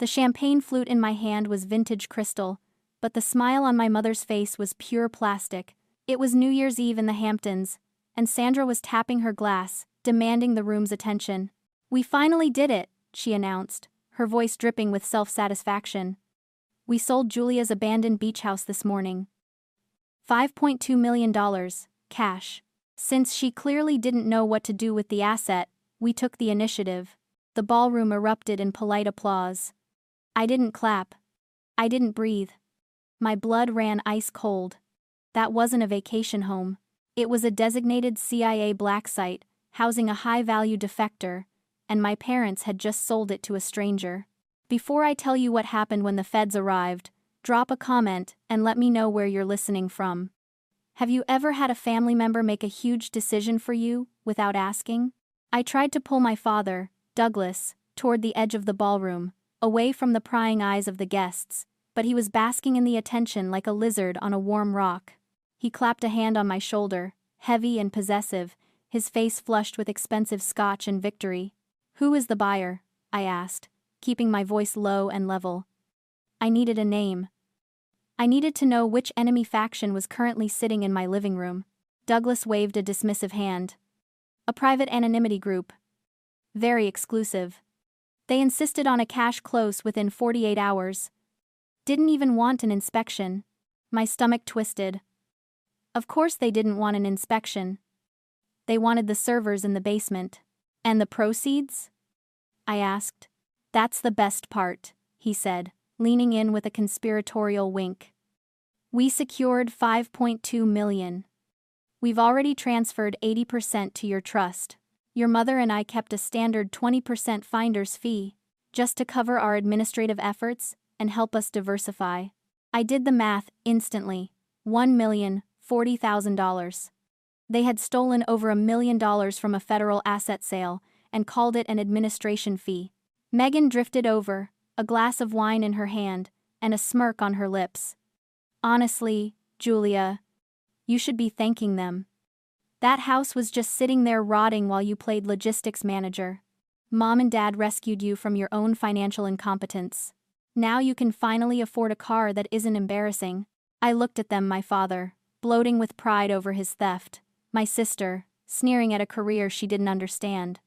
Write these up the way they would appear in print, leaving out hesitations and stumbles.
The champagne flute in my hand was vintage crystal, but the smile on my mother's face was pure plastic. It was New Year's Eve in the Hamptons, and Sandra was tapping her glass, demanding the room's attention. "We finally did it," she announced, her voice dripping with self-satisfaction. "We sold Julia's abandoned beach house this morning. $5.2 million, cash." Since she clearly didn't know what to do with the asset, we took the initiative. The ballroom erupted in polite applause. I didn't clap. I didn't breathe. My blood ran ice cold. That wasn't a vacation home. It was a designated CIA black site, housing a high-value defector, and my parents had just sold it to a stranger. Before I tell you what happened when the feds arrived, drop a comment and let me know where you're listening from. Have you ever had a family member make a huge decision for you, without asking? I tried to pull my father, Douglas, toward the edge of the ballroom, away from the prying eyes of the guests, but he was basking in the attention like a lizard on a warm rock. He clapped a hand on my shoulder, heavy and possessive, his face flushed with expensive scotch and victory. "Who is the buyer?" I asked, keeping my voice low and level. I needed a name. I needed to know which enemy faction was currently sitting in my living room. Douglas waved a dismissive hand. "A private anonymity group. Very exclusive. They insisted on a cash close within 48 hours. Didn't even want an inspection." My stomach twisted. Of course they didn't want an inspection. They wanted the servers in the basement. "And the proceeds?" I asked. "That's the best part," he said, leaning in with a conspiratorial wink. "We secured $5.2 million. We've already transferred 80% to your trust. Your mother and I kept a standard 20% finder's fee, just to cover our administrative efforts and help us diversify." I did the math instantly. $1,040,000. They had stolen over $1 million from a federal asset sale and called it an administration fee. Megan drifted over, a glass of wine in her hand, and a smirk on her lips. "Honestly, Julia, you should be thanking them. That house was just sitting there rotting while you played logistics manager. Mom and Dad rescued you from your own financial incompetence. Now you can finally afford a car that isn't embarrassing." I looked at them, my father, bloating with pride over his theft, my sister, sneering at a career she didn't understand.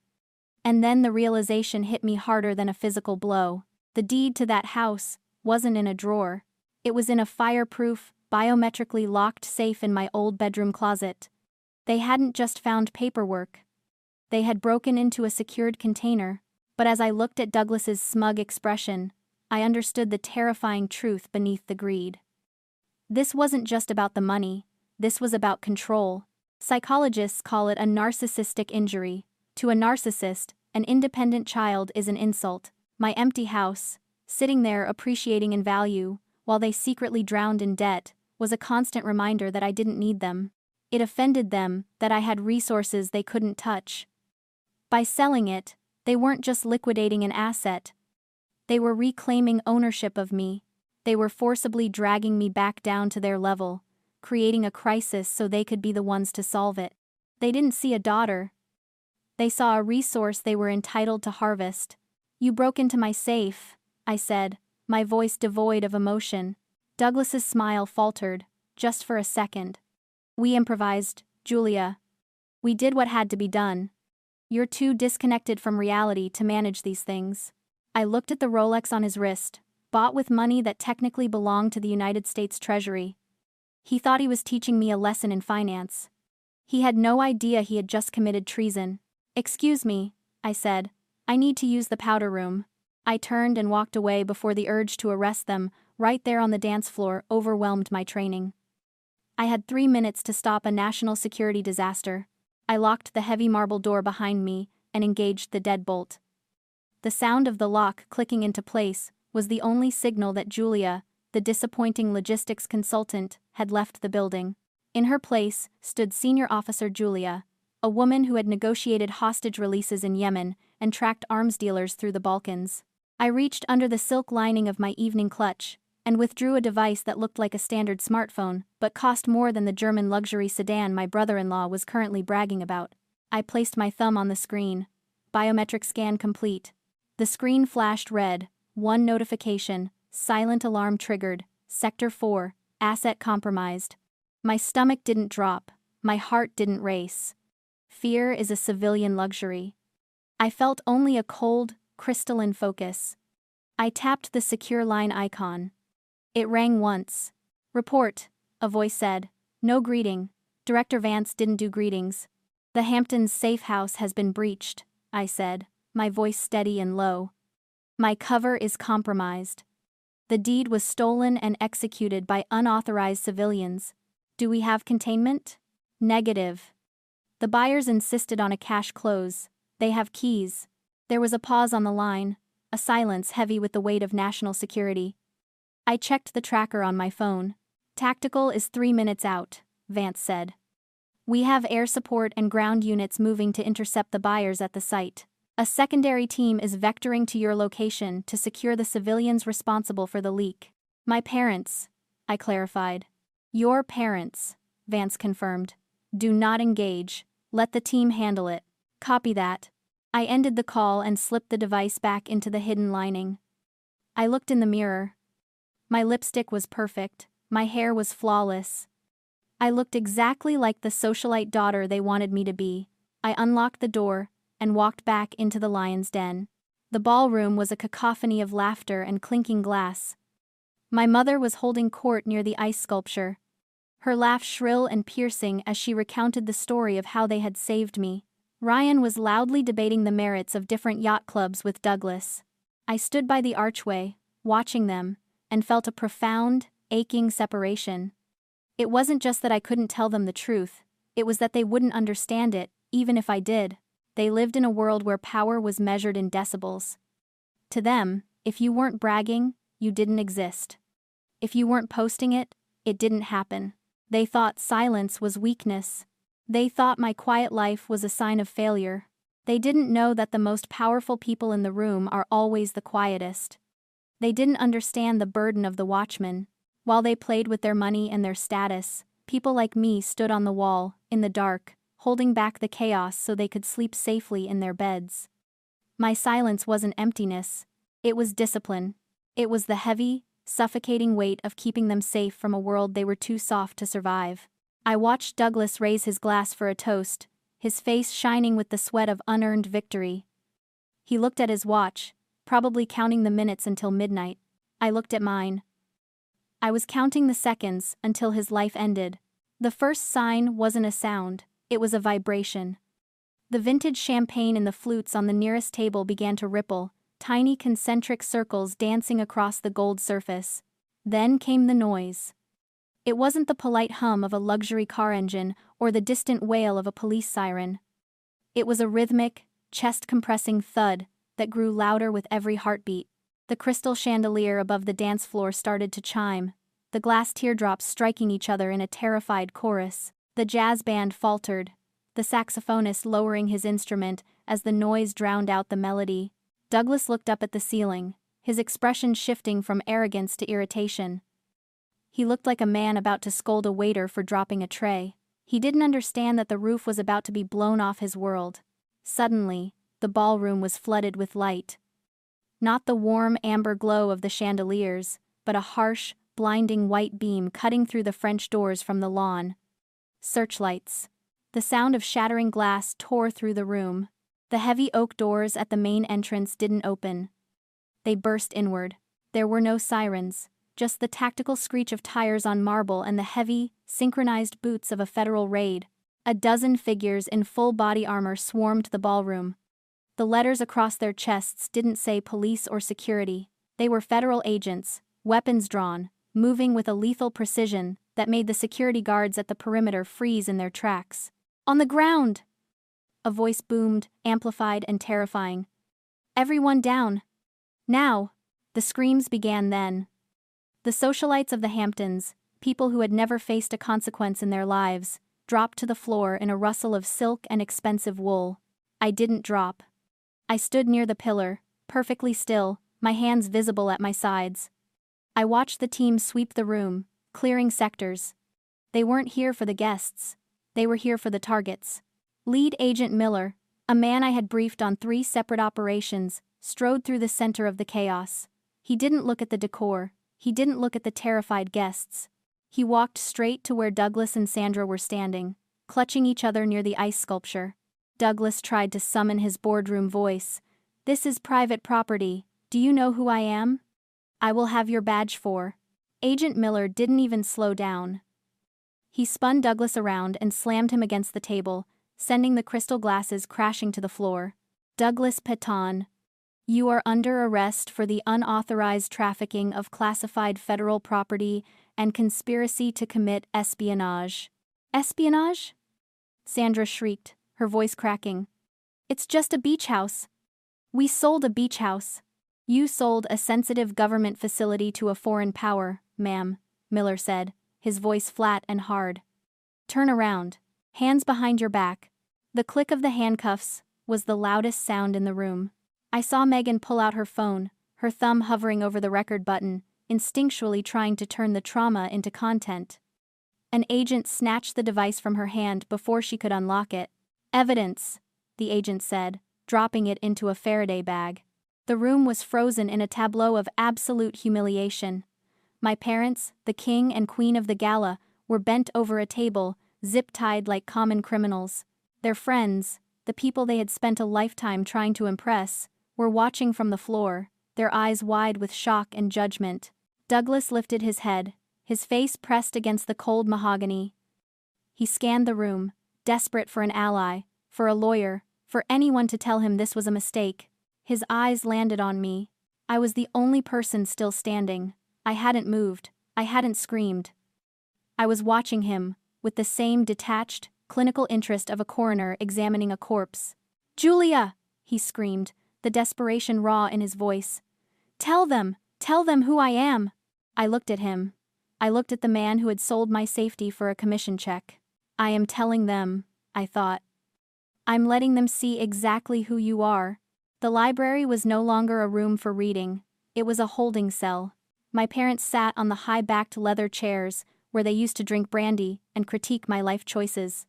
And then the realization hit me harder than a physical blow. The deed to that house wasn't in a drawer. It was in a fireproof, biometrically locked safe in my old bedroom closet. They hadn't just found paperwork. They had broken into a secured container, but as I looked at Douglas's smug expression, I understood the terrifying truth beneath the greed. This wasn't just about the money, this was about control. Psychologists call it a narcissistic injury. To a narcissist, an independent child is an insult. My empty house, sitting there appreciating in value, while they secretly drowned in debt, was a constant reminder that I didn't need them. It offended them that I had resources they couldn't touch. By selling it, they weren't just liquidating an asset. They were reclaiming ownership of me. They were forcibly dragging me back down to their level, creating a crisis so they could be the ones to solve it. They didn't see a daughter. They saw a resource they were entitled to harvest. "You broke into my safe," I said, my voice devoid of emotion. Douglas's smile faltered, just for a second. "We improvised, Julia. We did what had to be done. You're too disconnected from reality to manage these things." I looked at the Rolex on his wrist, bought with money that technically belonged to the United States Treasury. He thought he was teaching me a lesson in finance. He had no idea he had just committed treason. "Excuse me," I said. "I need to use the powder room." I turned and walked away before the urge to arrest them, right there on the dance floor, overwhelmed my training. I had 3 minutes to stop a national security disaster. I locked the heavy marble door behind me and engaged the deadbolt. The sound of the lock clicking into place was the only signal that Julia, the disappointing logistics consultant, had left the building. In her place stood Senior Officer Julia, a woman who had negotiated hostage releases in Yemen and tracked arms dealers through the Balkans. I reached under the silk lining of my evening clutch and withdrew a device that looked like a standard smartphone but cost more than the German luxury sedan my brother-in-law was currently bragging about. I placed my thumb on the screen. Biometric scan complete. The screen flashed red, One notification, silent alarm triggered, Sector 4, asset compromised. My stomach didn't drop, my heart didn't race. Fear is a civilian luxury. I felt only a cold, crystalline focus. I tapped the secure line icon. It rang once. Report, a voice said. No greeting. Director Vance didn't do greetings. The Hamptons safe house has been breached, I said, my voice steady and low. My cover is compromised. The deed was stolen and executed by unauthorized civilians. Do we have containment? Negative. The buyers insisted on a cash close. They have keys. There was a pause on the line, a silence heavy with the weight of national security. I checked the tracker on my phone. Tactical is 3 minutes out, Vance said. We have air support and ground units moving to intercept the buyers at the site. A secondary team is vectoring to your location to secure the civilians responsible for the leak. My parents, I clarified. Your parents, Vance confirmed. Do not engage. Let the team handle it. Copy that. I ended the call and slipped the device back into the hidden lining. I looked in the mirror. My lipstick was perfect. My hair was flawless. I looked exactly like the socialite daughter they wanted me to be. I unlocked the door and walked back into the lion's den. The ballroom was a cacophony of laughter and clinking glass. My mother was holding court near the ice sculpture. Her laugh shrill and piercing as she recounted the story of how they had saved me. Ryan was loudly debating the merits of different yacht clubs with Douglas. I stood by the archway, watching them, and felt a profound, aching separation. It wasn't just that I couldn't tell them the truth, it was that they wouldn't understand it, even if I did. They lived in a world where power was measured in decibels. To them, if you weren't bragging, you didn't exist. If you weren't posting it, it didn't happen. They thought silence was weakness. They thought my quiet life was a sign of failure. They didn't know that the most powerful people in the room are always the quietest. They didn't understand the burden of the watchman. While they played with their money and their status, people like me stood on the wall, in the dark, holding back the chaos so they could sleep safely in their beds. My silence wasn't emptiness. It was discipline. It was the heavy, suffocating weight of keeping them safe from a world they were too soft to survive. I watched Douglas raise his glass for a toast, his face shining with the sweat of unearned victory. He looked at his watch, probably counting the minutes until midnight. I looked at mine. I was counting the seconds until his life ended. The first sign wasn't a sound, it was a vibration. The vintage champagne in the flutes on the nearest table began to ripple, tiny concentric circles dancing across the gold surface. Then came the noise. It wasn't the polite hum of a luxury car engine or the distant wail of a police siren. It was a rhythmic, chest-compressing thud that grew louder with every heartbeat. The crystal chandelier above the dance floor started to chime, the glass teardrops striking each other in a terrified chorus. The jazz band faltered, the saxophonist lowering his instrument as the noise drowned out the melody. Douglas looked up at the ceiling, his expression shifting from arrogance to irritation. He looked like a man about to scold a waiter for dropping a tray. He didn't understand that the roof was about to be blown off his world. Suddenly, the ballroom was flooded with light. Not the warm amber glow of the chandeliers, but a harsh, blinding white beam cutting through the French doors from the lawn. Searchlights. The sound of shattering glass tore through the room. The heavy oak doors at the main entrance didn't open. They burst inward. There were no sirens, just the tactical screech of tires on marble and the heavy, synchronized boots of a federal raid. A dozen figures in full body armor swarmed the ballroom. The letters across their chests didn't say police or security. They were federal agents, weapons drawn, moving with a lethal precision that made the security guards at the perimeter freeze in their tracks. On the ground! A voice boomed, amplified and terrifying. Everyone down! Now! The screams began then. The socialites of the Hamptons, people who had never faced a consequence in their lives, dropped to the floor in a rustle of silk and expensive wool. I didn't drop. I stood near the pillar, perfectly still, my hands visible at my sides. I watched the team sweep the room, clearing sectors. They weren't here for the guests. They were here for the targets. Lead Agent Miller, a man I had briefed on 3 separate operations, strode through the center of the chaos. He didn't look at the decor. He didn't look at the terrified guests. He walked straight to where Douglas and Sandra were standing, clutching each other near the ice sculpture. Douglas tried to summon his boardroom voice. "This is private property. Do you know who I am? I will have your badge for." Agent Miller didn't even slow down. He spun Douglas around and slammed him against the table, sending the crystal glasses crashing to the floor. "Douglas Peton, you are under arrest for the unauthorized trafficking of classified federal property and conspiracy to commit espionage." "Espionage?" Sandra shrieked, her voice cracking. "It's just a beach house." "We sold a beach house." "You sold a sensitive government facility to a foreign power, ma'am," Miller said, his voice flat and hard. "Turn around. Hands behind your back." The click of the handcuffs was the loudest sound in the room. I saw Megan pull out her phone, her thumb hovering over the record button, instinctually trying to turn the trauma into content. An agent snatched the device from her hand before she could unlock it. "Evidence," the agent said, dropping it into a Faraday bag. The room was frozen in a tableau of absolute humiliation. My parents, the king and queen of the gala, were bent over a table, zip-tied like common criminals. Their friends, the people they had spent a lifetime trying to impress, were watching from the floor, their eyes wide with shock and judgment. Douglas lifted his head, his face pressed against the cold mahogany. He scanned the room, desperate for an ally, for a lawyer, for anyone to tell him this was a mistake. His eyes landed on me. I was the only person still standing. I hadn't moved. I hadn't screamed. I was watching him, with the same detached, clinical interest of a coroner examining a corpse. "Julia!" he screamed, the desperation raw in his voice. Tell them who I am." I looked at him. I looked at the man who had sold my safety for a commission check. "I am telling them," I thought. "I'm letting them see exactly who you are." The library was no longer a room for reading. It was a holding cell. My parents sat on the high-backed leather chairs, where they used to drink brandy and critique my life choices.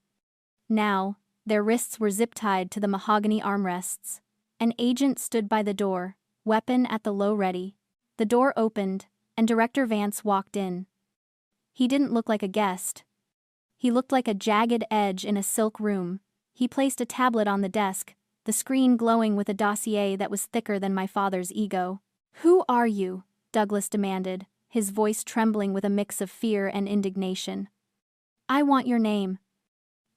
Now, their wrists were zip-tied to the mahogany armrests. An agent stood by the door, weapon at the low ready. The door opened, and Director Vance walked in. He didn't look like a guest. He looked like a jagged edge in a silk room. He placed a tablet on the desk, the screen glowing with a dossier that was thicker than my father's ego. "Who are you?" Douglas demanded, his voice trembling with a mix of fear and indignation. "I want your name.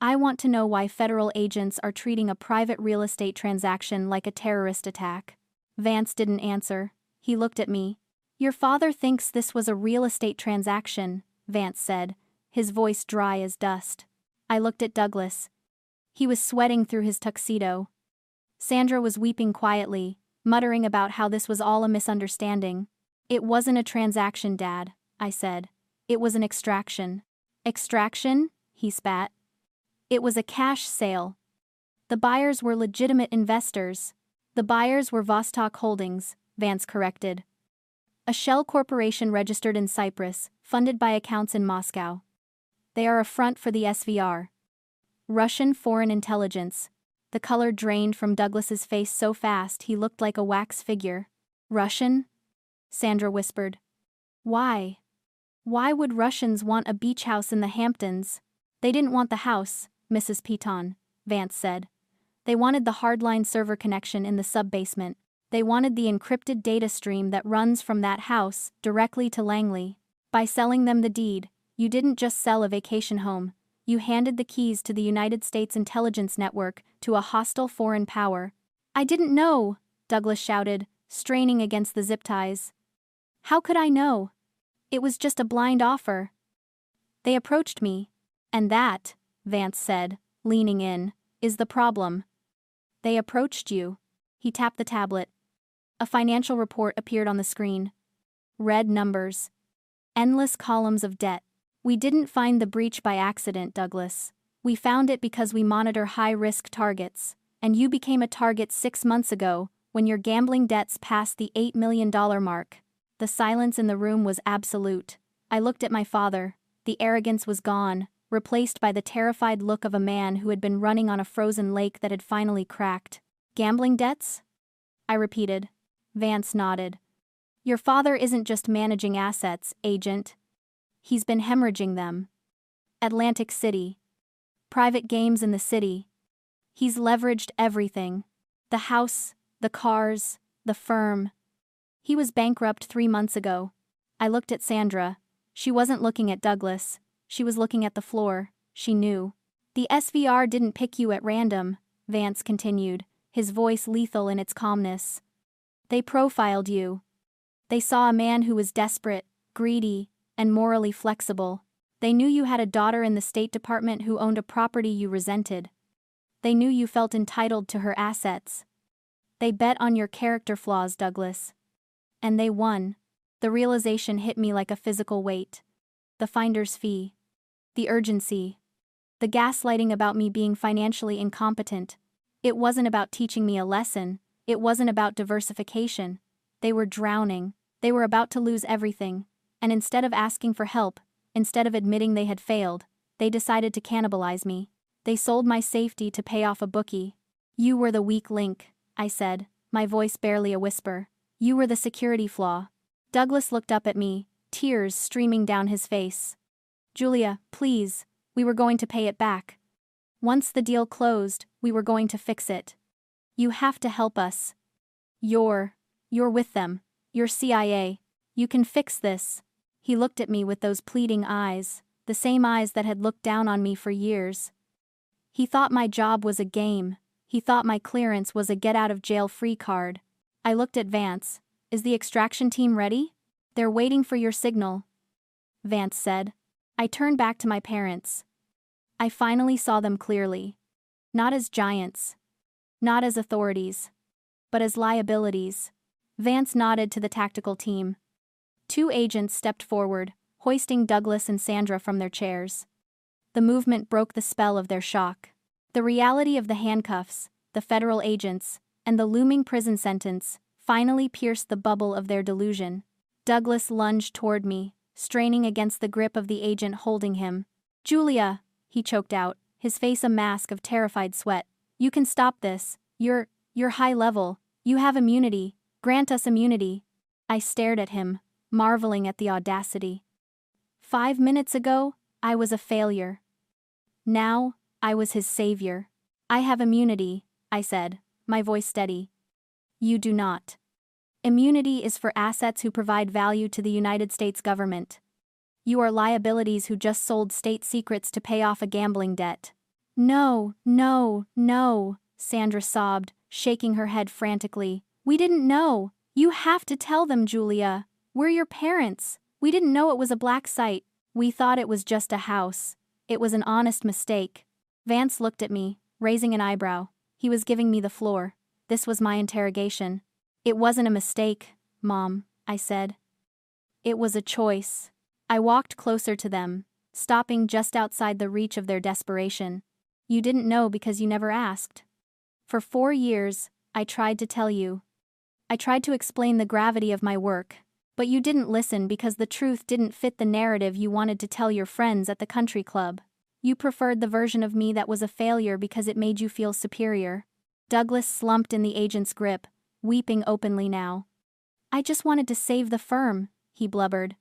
I want to know why federal agents are treating a private real estate transaction like a terrorist attack." Vance didn't answer. He looked at me. "Your father thinks this was a real estate transaction," Vance said, his voice dry as dust. I looked at Douglas. He was sweating through his tuxedo. Sandra was weeping quietly, muttering about how this was all a misunderstanding. "It wasn't a transaction, Dad," I said. "It was an extraction." "Extraction?" he spat. "It was a cash sale. The buyers were legitimate investors." "The buyers were Vostok Holdings," Vance corrected. "A shell corporation registered in Cyprus, funded by accounts in Moscow. They are a front for the SVR. Russian foreign intelligence." The color drained from Douglas's face so fast he looked like a wax figure. "Russian?" Sandra whispered. "Why? Why would Russians want a beach house in the Hamptons?" "They didn't want the house, Mrs. Peton," Vance said. "They wanted the hardline server connection in the sub-basement. They wanted the encrypted data stream that runs from that house directly to Langley. By selling them the deed, you didn't just sell a vacation home. You handed the keys to the United States intelligence network to a hostile foreign power." "I didn't know," Douglas shouted, straining against the zip ties. "How could I know? It was just a blind offer." "They approached me. And that," Vance said, leaning in, "is the problem. They approached you." He tapped the tablet. A financial report appeared on the screen. Red numbers. Endless columns of debt. "We didn't find the breach by accident, Douglas. We found it because we monitor high-risk targets, and you became a target 6 months ago, when your gambling debts passed the $8 million mark." The silence in the room was absolute. I looked at my father. The arrogance was gone, replaced by the terrified look of a man who had been running on a frozen lake that had finally cracked. "Gambling debts?" I repeated. Vance nodded. Your father isn't just managing assets, Agent. He's been hemorrhaging them. Atlantic City. Private games in the city. He's leveraged everything. The house, the cars, the firm. He was bankrupt 3 months ago. I looked at Sandra. She wasn't looking at Douglas. She was looking at the floor. She knew. The SVR didn't pick you at random, Vance continued, his voice lethal in its calmness. They profiled you. They saw a man who was desperate, greedy, and morally flexible. They knew you had a daughter in the State Department who owned a property you resented. They knew you felt entitled to her assets. They bet on your character flaws, Douglas. And they won. The realization hit me like a physical weight. The finder's fee. The urgency. The gaslighting about me being financially incompetent. It wasn't about teaching me a lesson. It wasn't about diversification. They were drowning. They were about to lose everything. And instead of asking for help, instead of admitting they had failed, they decided to cannibalize me. They sold my safety to pay off a bookie. You were the weak link, I said, my voice barely a whisper. You were the security flaw. Douglas looked up at me, tears streaming down his face. Julia, please, we were going to pay it back. Once the deal closed, we were going to fix it. You have to help us. You're with them. You're CIA. You can fix this. He looked at me with those pleading eyes, the same eyes that had looked down on me for years. He thought my job was a game. He thought my clearance was a get-out-of-jail-free card. I looked at Vance. Is the extraction team ready? They're waiting for your signal, Vance said. I turned back to my parents. I finally saw them clearly. Not as giants. Not as authorities. But as liabilities. Vance nodded to the tactical team. 2 agents stepped forward, hoisting Douglas and Sandra from their chairs. The movement broke the spell of their shock. The reality of the handcuffs, the federal agents, and the looming prison sentence finally pierced the bubble of their delusion. Douglas lunged toward me, straining against the grip of the agent holding him. Julia, he choked out, his face a mask of terrified sweat. You can stop this. You're high level. You have immunity. Grant us immunity. I stared at him, marveling at the audacity. 5 minutes ago, I was a failure. Now, I was his savior. I have immunity, I said, my voice steady. You do not. Immunity is for assets who provide value to the United States government. You are liabilities who just sold state secrets to pay off a gambling debt. No, no, no, Sandra sobbed, shaking her head frantically. We didn't know. You have to tell them, Julia. We're your parents. We didn't know it was a black site. We thought it was just a house. It was an honest mistake. Vance looked at me, raising an eyebrow. He was giving me the floor. This was my interrogation. It wasn't a mistake, Mom, I said. It was a choice. I walked closer to them, stopping just outside the reach of their desperation. You didn't know because you never asked. For 4 years, I tried to tell you. I tried to explain the gravity of my work, but you didn't listen because the truth didn't fit the narrative you wanted to tell your friends at the country club. You preferred the version of me that was a failure because it made you feel superior. Douglas slumped in the agent's grip, weeping openly now. I just wanted to save the firm, he blubbered.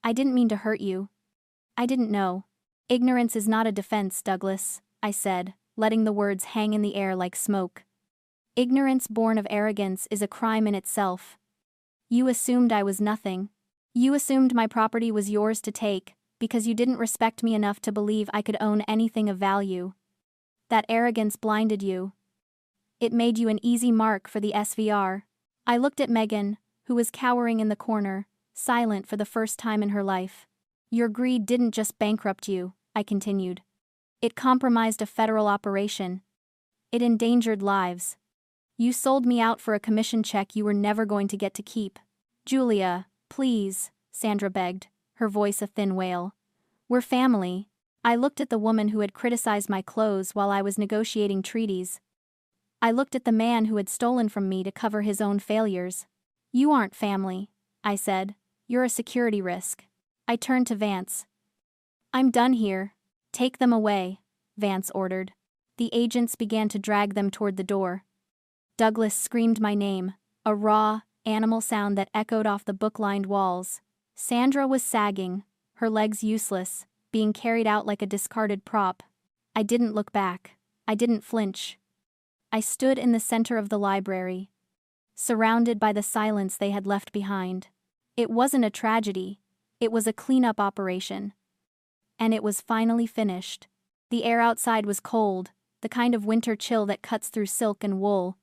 I didn't mean to hurt you. I didn't know. Ignorance is not a defense, Douglas, I said, letting the words hang in the air like smoke. Ignorance born of arrogance is a crime in itself. You assumed I was nothing. You assumed my property was yours to take, because you didn't respect me enough to believe I could own anything of value. That arrogance blinded you. It made you an easy mark for the SVR. I looked at Megan, who was cowering in the corner, silent for the first time in her life. Your greed didn't just bankrupt you, I continued. It compromised a federal operation. It endangered lives. You sold me out for a commission check you were never going to get to keep. Julia, please, Sandra begged, her voice a thin wail. We're family. I looked at the woman who had criticized my clothes while I was negotiating treaties. I looked at the man who had stolen from me to cover his own failures. You aren't family, I said. You're a security risk. I turned to Vance. I'm done here. Take them away, Vance ordered. The agents began to drag them toward the door. Douglas screamed my name, a raw, animal sound that echoed off the book-lined walls. Sandra was sagging, her legs useless, being carried out like a discarded prop. I didn't look back. I didn't flinch. I stood in the center of the library, surrounded by the silence they had left behind. It wasn't a tragedy. It was a cleanup operation. And it was finally finished. The air outside was cold, the kind of winter chill that cuts through silk and wool.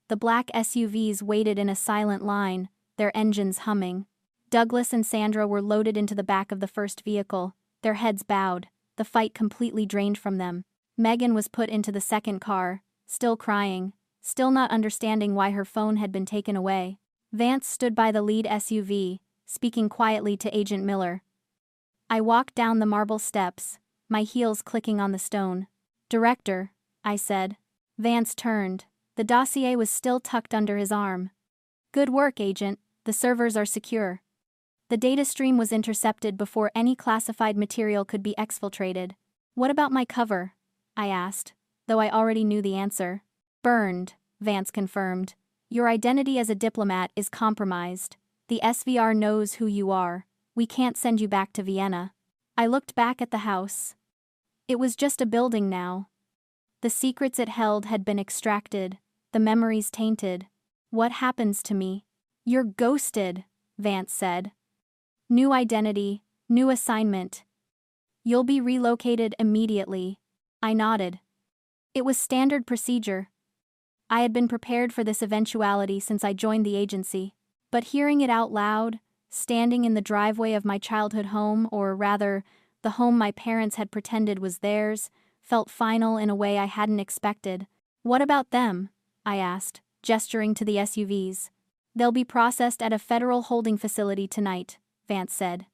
The black SUVs waited in a silent line, their engines humming. Douglas and Sandra were loaded into the back of the first vehicle, their heads bowed, the fight completely drained from them. Megan was put into the second car, still crying, still not understanding why her phone had been taken away. Vance stood by the lead SUV, speaking quietly to Agent Miller. I walked down the marble steps, my heels clicking on the stone. "Director," I said. Vance turned. The dossier was still tucked under his arm. "Good work, Agent. The servers are secure." The data stream was intercepted before any classified material could be exfiltrated. "What about my cover?" I asked, though I already knew the answer. "Burned," Vance confirmed. "Your identity as a diplomat is compromised. The SVR knows who you are. We can't send you back to Vienna." I looked back at the house. It was just a building now. The secrets it held had been extracted, the memories tainted. "What happens to me?" "You're ghosted," Vance said. "New identity, new assignment. You'll be relocated immediately." I nodded. It was standard procedure. I had been prepared for this eventuality since I joined the agency. But hearing it out loud, standing in the driveway of my childhood home, or rather, the home my parents had pretended was theirs, felt final in a way I hadn't expected. "What about them?" I asked, gesturing to the SUVs. "They'll be processed at a federal holding facility tonight," Vance said.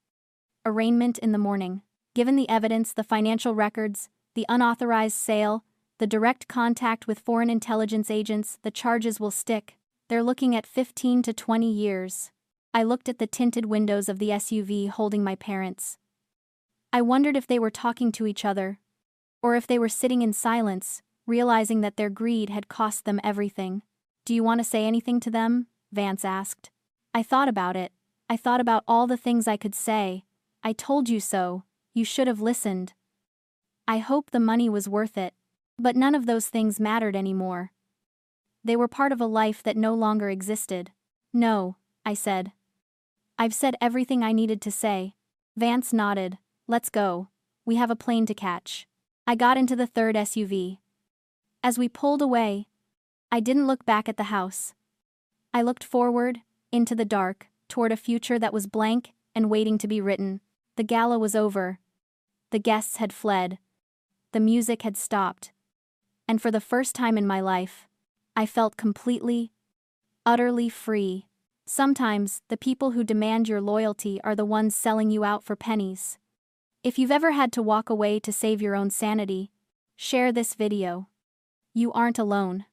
"Arraignment in the morning. Given the evidence, the financial records, the unauthorized sale, the direct contact with foreign intelligence agents, the charges will stick. They're looking at 15 to 20 years. I looked at the tinted windows of the SUV holding my parents. I wondered if they were talking to each other, or if they were sitting in silence, realizing that their greed had cost them everything. "Do you want to say anything to them?" Vance asked. I thought about it. I thought about all the things I could say. "I told you so. You should have listened. I hope the money was worth it." But none of those things mattered anymore. They were part of a life that no longer existed. "No," I said. "I've said everything I needed to say." Vance nodded. "Let's go. We have a plane to catch." I got into the third SUV. As we pulled away, I didn't look back at the house. I looked forward, into the dark, toward a future that was blank and waiting to be written. The gala was over. The guests had fled. The music had stopped. And for the first time in my life, I felt completely, utterly free. Sometimes, the people who demand your loyalty are the ones selling you out for pennies. If you've ever had to walk away to save your own sanity, share this video. You aren't alone.